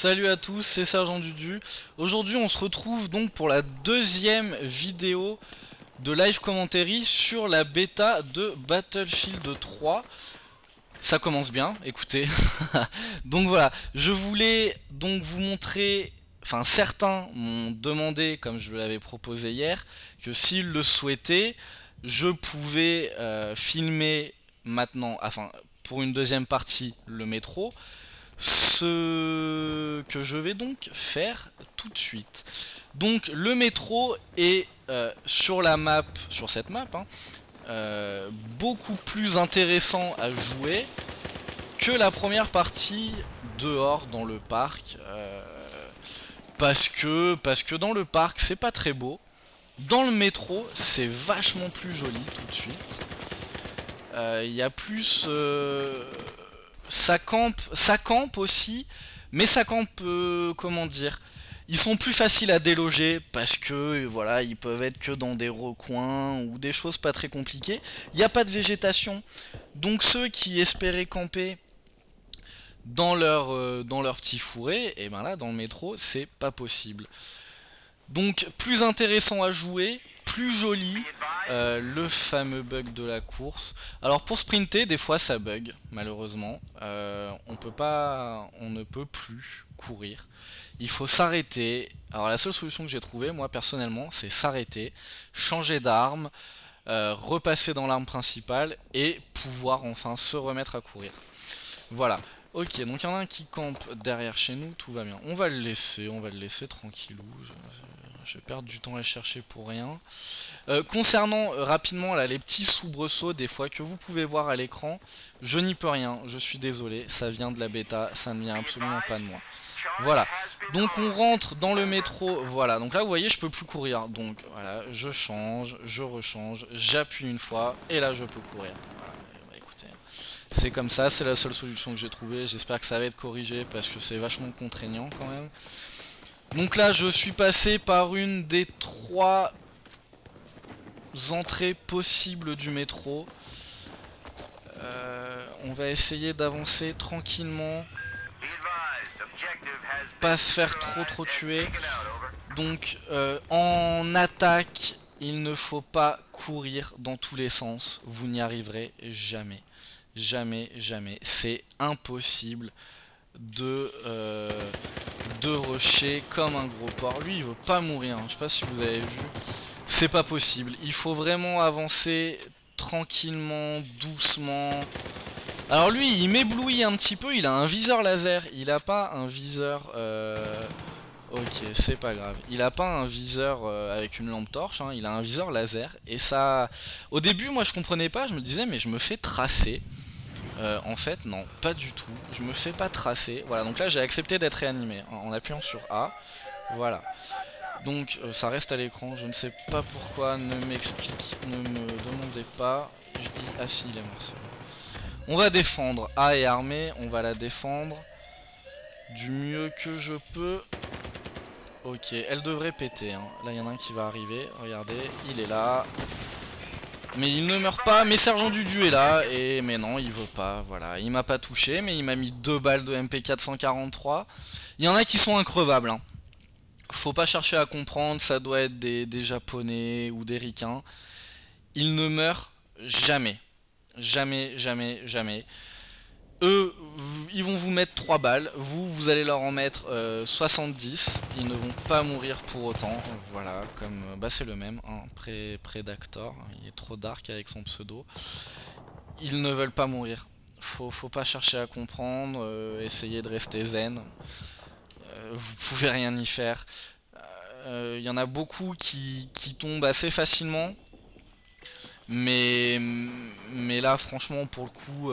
Salut à tous, c'est Sergent Dudu. Aujourd'hui on se retrouve donc pour la deuxième vidéo de live commentary sur la bêta de Battlefield 3. Ça commence bien, écoutez. Donc voilà, je voulais donc vous montrer, enfin certains m'ont demandé, comme je l'avais proposé hier, que s'ils le souhaitaient, je pouvais filmer maintenant, enfin pour une deuxième partie, le métro. Ce que je vais donc faire tout de suite. Donc le métro est sur la map, sur cette map, hein, beaucoup plus intéressant à jouer que la première partie dehors dans le parc. Parce que dans le parc c'est pas très beau. Dans le métro c'est vachement plus joli tout de suite. Il y a plus... ça campe aussi, mais ça campe, comment dire, ils sont plus faciles à déloger parce que voilà, ils peuvent être que dans des recoins ou des choses pas très compliquées. Il n'y a pas de végétation, donc ceux qui espéraient camper dans leur petit fourré, et ben là dans le métro c'est pas possible. Donc plus intéressant à jouer, plus joli, le fameux bug de la course. Alors pour sprinter, des fois ça bug, malheureusement. On ne peut plus courir. Il faut s'arrêter. Alors la seule solution que j'ai trouvée, moi personnellement, c'est s'arrêter, changer d'arme, repasser dans l'arme principale et pouvoir enfin se remettre à courir. Voilà. Ok, donc il y en a un qui campe derrière chez nous, tout va bien. On va le laisser tranquillou. Je vais perdre du temps à le chercher pour rien. Concernant rapidement là, les petits soubresauts des fois que vous pouvez voir à l'écran, je n'y peux rien, je suis désolé, ça vient de la bêta, ça ne vient absolument pas de moi. Voilà, donc on rentre dans le métro, voilà, donc là vous voyez je peux plus courir, donc voilà, je change, je rechange, j'appuie une fois, et là je peux courir. Voilà, bah, écoutez, c'est comme ça, c'est la seule solution que j'ai trouvée, j'espère que ça va être corrigé parce que c'est vachement contraignant quand même. Donc là je suis passé par une des trois entrées possibles du métro. On va essayer d'avancer tranquillement, pas se faire trop tuer. Donc en attaque, il ne faut pas courir dans tous les sens, vous n'y arriverez jamais. Jamais, jamais. C'est impossible de rusher comme un gros porc. Lui il veut pas mourir, hein. Je sais pas si vous avez vu. C'est pas possible, il faut vraiment avancer tranquillement, doucement. Alors lui, il m'éblouit un petit peu, il a un viseur laser, il a pas un viseur... Ok, c'est pas grave. Il a pas un viseur avec une lampe torche, hein. Il a un viseur laser. Et ça... Au début, moi je comprenais pas, je me disais, mais je me fais tracer. En fait, non, pas du tout. Je me fais pas tracer. Voilà, donc là j'ai accepté d'être réanimé en appuyant sur A. Voilà. Donc ça reste à l'écran, je ne sais pas pourquoi, ne me demandez pas. Je dis, ah si, il est mort, c'est bon. On va défendre, A est armée, on va la défendre du mieux que je peux. Ok, elle devrait péter, hein. Là il y en a un qui va arriver, regardez, il est là. Mais il ne meurt pas, mais Sergent Dudu est là, et mais non, il veut pas, voilà. Il m'a pas touché, mais il m'a mis 2 balles de MP443. Il y en a qui sont increvables, hein. Faut pas chercher à comprendre, ça doit être des japonais ou des ricains. Ils ne meurent jamais. Jamais, jamais, jamais. Eux, ils vont vous mettre 3 balles. Vous allez leur en mettre 70. Ils ne vont pas mourir pour autant. Voilà, comme bah c'est le même, hein, Predator. Il est trop dark avec son pseudo. Ils ne veulent pas mourir. Faut pas chercher à comprendre. Essayez de rester zen. Vous pouvez rien y faire. Il y en a beaucoup qui tombent assez facilement. Mais là, franchement, pour le coup,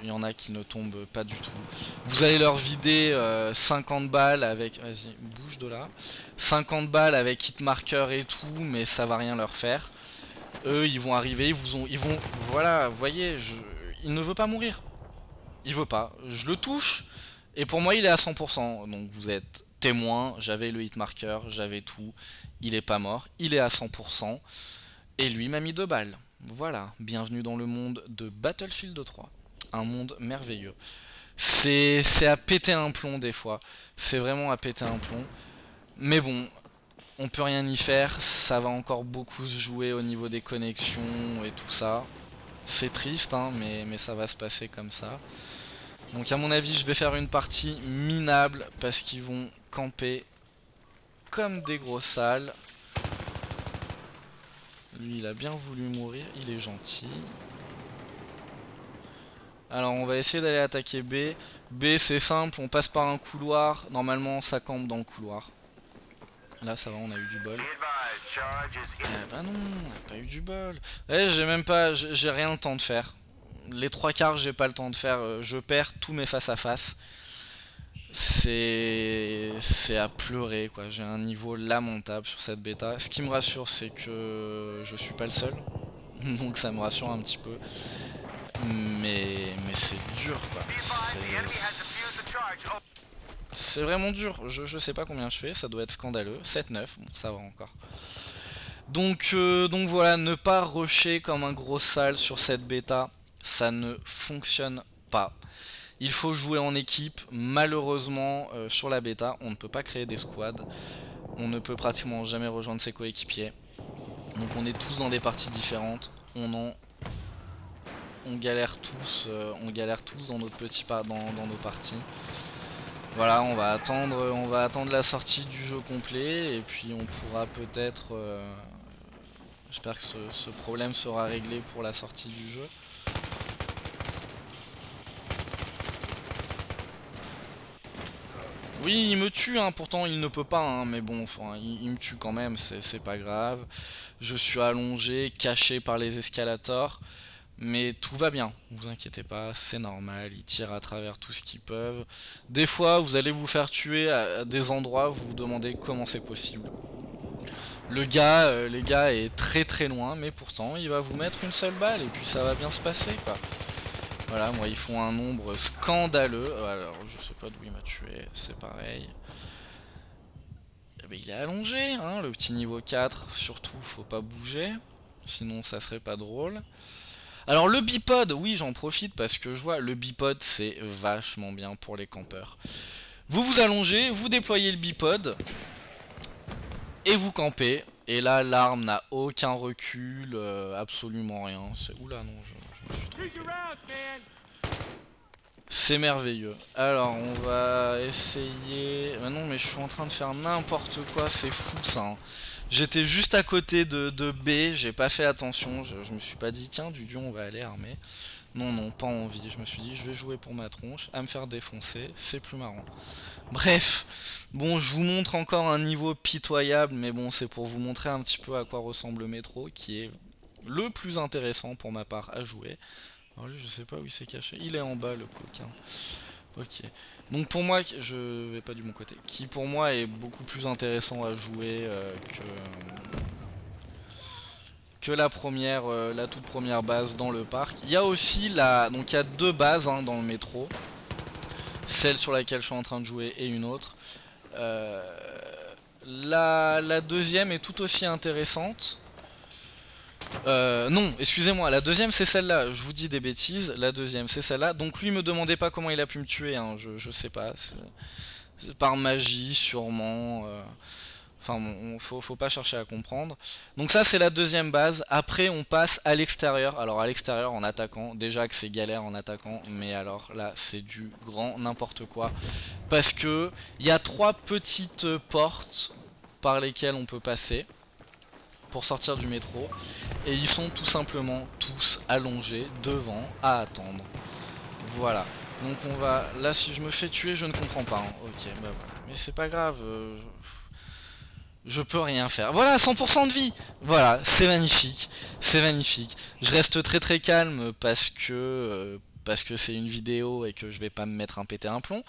il y en a qui ne tombent pas du tout. Vous allez leur vider 50 balles avec... Vas-y, bouge de là. 50 balles avec hitmarker et tout, mais ça va rien leur faire. Eux, ils vont arriver, ils vont... Voilà, vous voyez, il ne veut pas mourir. Il veut pas. Je le touche, et pour moi, il est à 100%. Donc vous êtes témoin, j'avais le hitmarker, j'avais tout. Il est pas mort, il est à 100%. Et lui m'a mis 2 balles. Voilà, bienvenue dans le monde de Battlefield 3. Un monde merveilleux. C'est à péter un plomb des fois. C'est vraiment à péter un plomb. Mais bon, on peut rien y faire. Ça va encore beaucoup se jouer au niveau des connexions et tout ça. C'est triste, hein, mais ça va se passer comme ça. Donc à mon avis, je vais faire une partie minable parce qu'ils vont camper comme des gros sales. Lui, il a bien voulu mourir, il est gentil. Alors on va essayer d'aller attaquer B. B c'est simple, on passe par un couloir. Normalement ça campe dans le couloir. Là ça va, on a eu du bol. Bah non, on n'a pas eu du bol. J'ai même pas, j'ai rien le temps de faire. Les trois quarts j'ai pas le temps de faire. Je perds tous mes face à face. C'est à pleurer quoi. J'ai un niveau lamentable sur cette bêta. Ce qui me rassure c'est que je suis pas le seul. Donc ça me rassure un petit peu. Mais c'est dur quoi. C'est vraiment dur. Je sais pas combien je fais, ça doit être scandaleux. 7-9, bon ça va encore. Donc voilà, ne pas rusher comme un gros sale sur cette bêta, ça ne fonctionne pas. Il faut jouer en équipe. Malheureusement sur la bêta on ne peut pas créer des squads. On ne peut pratiquement jamais rejoindre ses coéquipiers. Donc on est tous dans des parties différentes. On galère tous dans notre dans nos parties. Voilà, on va attendre la sortie du jeu complet et puis on pourra peut-être j'espère que ce problème sera réglé pour la sortie du jeu. Oui, il me tue, hein, pourtant il ne peut pas, hein, mais bon, enfin, il me tue quand même, c'est pas grave. Je suis allongé, caché par les escalators. Mais tout va bien, vous inquiétez pas, c'est normal, ils tirent à travers tout ce qu'ils peuvent. Des fois, vous allez vous faire tuer à des endroits, vous vous demandez comment c'est possible. Le gars est très très loin, mais pourtant, il va vous mettre une seule balle et puis ça va bien se passer, quoi. Voilà, moi, ils font un nombre scandaleux. Alors, je sais pas d'où il m'a tué, c'est pareil. Eh ben, il est allongé, hein, le petit niveau 4, surtout, faut pas bouger. Sinon, ça serait pas drôle. Alors le bipod, oui j'en profite parce que je vois le bipod c'est vachement bien pour les campeurs. Vous vous allongez, vous déployez le bipod et vous campez. Et là l'arme n'a aucun recul, absolument rien. Oula non, je me suis trompé. C'est merveilleux. Alors on va essayer... non mais je suis en train de faire n'importe quoi, c'est fou ça. Hein. J'étais juste à côté de B, j'ai pas fait attention, je me suis pas dit tiens Dudu on va aller armer. Non non, pas envie, je me suis dit je vais jouer pour ma tronche, à me faire défoncer, c'est plus marrant. Bref, bon je vous montre encore un niveau pitoyable, mais bon c'est pour vous montrer un petit peu à quoi ressemble le métro, qui est le plus intéressant pour ma part à jouer. Alors lui je sais pas où il s'est caché, il est en bas le coquin. Ok, donc pour moi, je vais pas du bon côté, qui pour moi est beaucoup plus intéressant à jouer que la première, la toute première base dans le parc. Il y a aussi donc il y a deux bases hein, dans le métro, celle sur laquelle je suis en train de jouer et une autre. La deuxième est tout aussi intéressante. Non, excusez-moi, la deuxième c'est celle-là, je vous dis des bêtises, la deuxième c'est celle-là, donc lui me demandez pas comment il a pu me tuer, hein. Je sais pas, c'est par magie sûrement, enfin bon, faut pas chercher à comprendre. Donc ça c'est la deuxième base, après on passe à l'extérieur, alors à l'extérieur en attaquant, déjà que c'est galère en attaquant, mais alors là c'est du grand n'importe quoi, parce que il y a trois petites portes par lesquelles on peut passer pour sortir du métro et ils sont tout simplement tous allongés devant à attendre. Voilà, donc on va là, si je me fais tuer je ne comprends pas hein. Ok bah voilà, mais c'est pas grave, je peux rien faire. Voilà, 100% de vie. Voilà, c'est magnifique, c'est magnifique. Je reste très très calme parce que c'est une vidéo et que je vais pas me mettre un pété un plomb.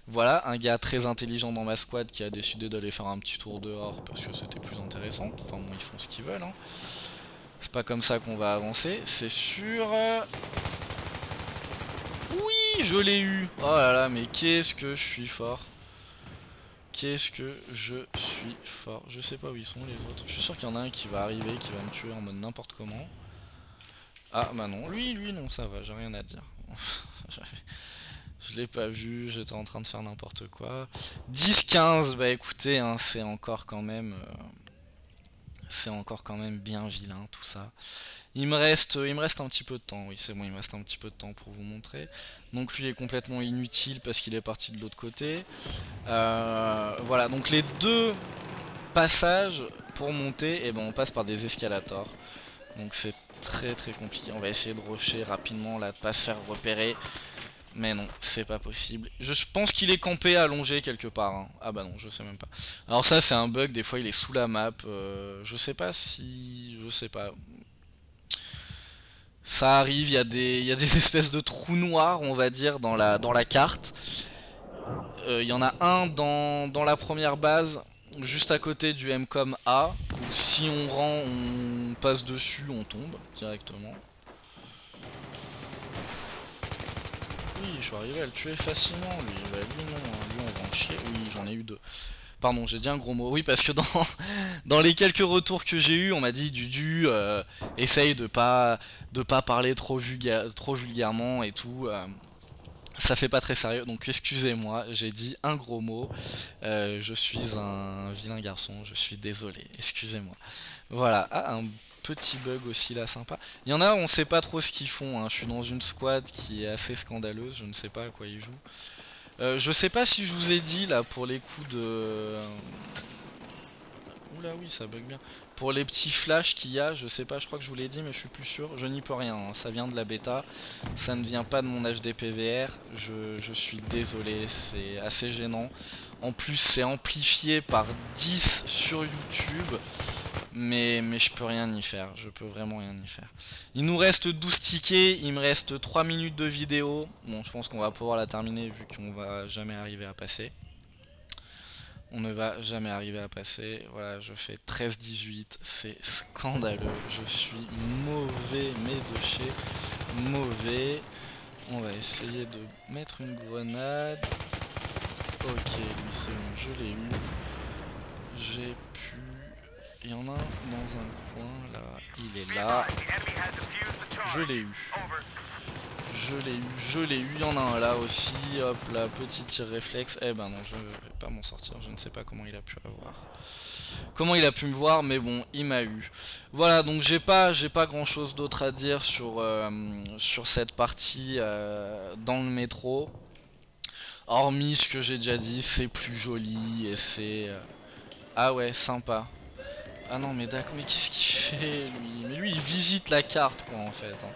Voilà, un gars très intelligent dans ma squad qui a décidé d'aller faire un petit tour dehors parce que c'était plus intéressant. Enfin bon, ils font ce qu'ils veulent. Hein. C'est pas comme ça qu'on va avancer, c'est sûr. Oui, je l'ai eu. Oh là là, mais qu'est-ce que je suis fort. Qu'est-ce que je suis fort. Je sais pas où ils sont les autres. Je suis sûr qu'il y en a un qui va arriver, qui va me tuer en mode n'importe comment. Ah bah non, lui non, ça va, j'ai rien à dire. Je l'ai pas vu, j'étais en train de faire n'importe quoi. 10-15, bah écoutez, hein, c'est encore quand même... c'est encore quand même bien vilain tout ça. Il me reste un petit peu de temps, oui c'est bon, il me reste un petit peu de temps pour vous montrer. Donc lui est complètement inutile parce qu'il est parti de l'autre côté. Voilà, donc les deux passages pour monter, et ben on passe par des escalators. Donc c'est très très compliqué. On va essayer de rusher rapidement là, de pas se faire repérer. Mais non, c'est pas possible. Je pense qu'il est campé allongé quelque part. Hein. Ah bah non, je sais même pas. Alors ça c'est un bug, des fois il est sous la map. Je sais pas si... Je sais pas. Ça arrive, il y a des espèces de trous noirs, on va dire, dans la carte. Il y en a un dans la première base, juste à côté du MCOM A. Où si on rend, on passe dessus, on tombe directement. Oui, je suis arrivé à le tuer facilement, lui. Bah, lui non, hein. Lui on va en chier. Oui, j'en ai eu deux. Pardon, j'ai dit un gros mot. Oui, parce que dans les quelques retours que j'ai eu, on m'a dit Dudu, essaye de pas parler trop vulgairement et tout. Ça fait pas très sérieux, donc excusez-moi, j'ai dit un gros mot. Je suis un vilain garçon, je suis désolé, excusez-moi. Voilà, ah, un petit bug aussi là, sympa. Il y en a, on sait pas trop ce qu'ils font, hein. Je suis dans une squad qui est assez scandaleuse, je ne sais pas à quoi ils jouent. Je sais pas si je vous ai dit là pour les coups de... Oula oui ça bug bien. Pour les petits flashs qu'il y a, je sais pas, je crois que je vous l'ai dit mais je suis plus sûr. Je n'y peux rien, hein. Ça vient de la bêta. Ça ne vient pas de mon HDPVR. Je suis désolé, c'est assez gênant. En plus c'est amplifié par 10 sur YouTube. Mais je peux rien y faire, je peux vraiment rien y faire. Il nous reste 12 tickets, il me reste 3 minutes de vidéo. Bon, je pense qu'on va pouvoir la terminer vu qu'on va jamais arriver à passer. On ne va jamais arriver à passer. Voilà, je fais 13-18, c'est scandaleux. Je suis mauvais, mais de chez mauvais. On va essayer de mettre une grenade. Ok, lui c'est bon, je l'ai eu. J'ai pu... Il y en a un dans un coin là, il est là. Je l'ai eu. Je l'ai eu. Il y en a un là aussi. Hop, la petite tir réflexe. Eh ben non, je vais pas m'en sortir. Je ne sais pas comment il a pu avoir. Comment il a pu me voir, mais bon, il m'a eu. Voilà, donc j'ai pas grand chose d'autre à dire sur cette partie dans le métro. Hormis ce que j'ai déjà dit, c'est plus joli et c'est... Ah ouais, sympa. Ah non mais d'accord, mais qu'est-ce qu'il fait lui? Mais lui il visite la carte quoi en fait. Hein.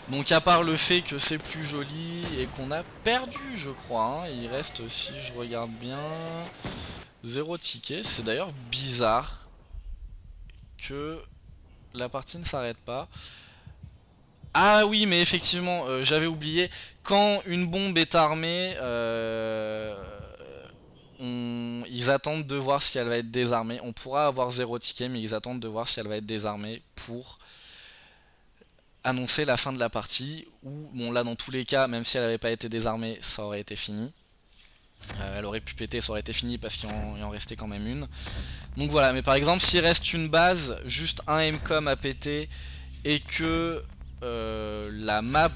Donc à part le fait que c'est plus joli et qu'on a perdu je crois, hein, il reste si je regarde bien 0 ticket. C'est d'ailleurs bizarre que la partie ne s'arrête pas. Ah oui mais effectivement j'avais oublié, quand une bombe est armée ils attendent de voir si elle va être désarmée. On pourra avoir 0 ticket mais ils attendent de voir si elle va être désarmée pour annoncer la fin de la partie. Ou bon là dans tous les cas, même si elle n'avait pas été désarmée, ça aurait été fini. Elle aurait pu péter, ça aurait été fini parce qu'il en restait quand même une. Donc voilà, mais par exemple s'il reste une base, juste un MCOM à péter et que la map,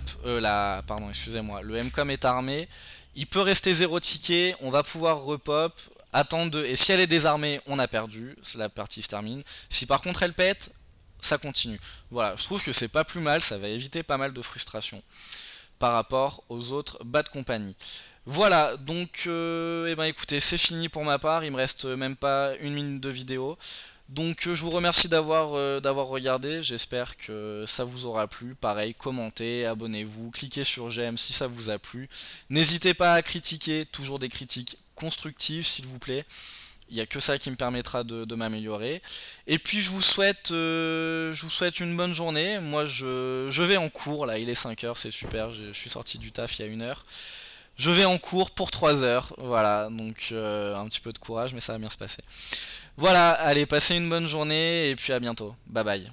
pardon excusez-moi, le MCOM est armé, il peut rester 0 ticket, on va pouvoir repop, attendre et si elle est désarmée, on a perdu, la partie se termine. Si par contre elle pète, ça continue. Voilà, je trouve que c'est pas plus mal, ça va éviter pas mal de frustration par rapport aux autres bad company. Voilà, donc eh ben écoutez, c'est fini pour ma part, il me reste même pas une minute de vidéo. Donc je vous remercie d'avoir regardé, j'espère que ça vous aura plu. Pareil, commentez, abonnez-vous, cliquez sur j'aime si ça vous a plu. N'hésitez pas à critiquer, toujours des critiques constructives s'il vous plaît. Il n'y a que ça qui me permettra de m'améliorer. Et puis je vous souhaite une bonne journée. Moi je vais en cours, là il est 5 h, c'est super, je suis sorti du taf il y a 1 heure. Je vais en cours pour 3 heures, voilà, donc un petit peu de courage mais ça va bien se passer. Voilà, allez, passez une bonne journée et puis à bientôt. Bye bye.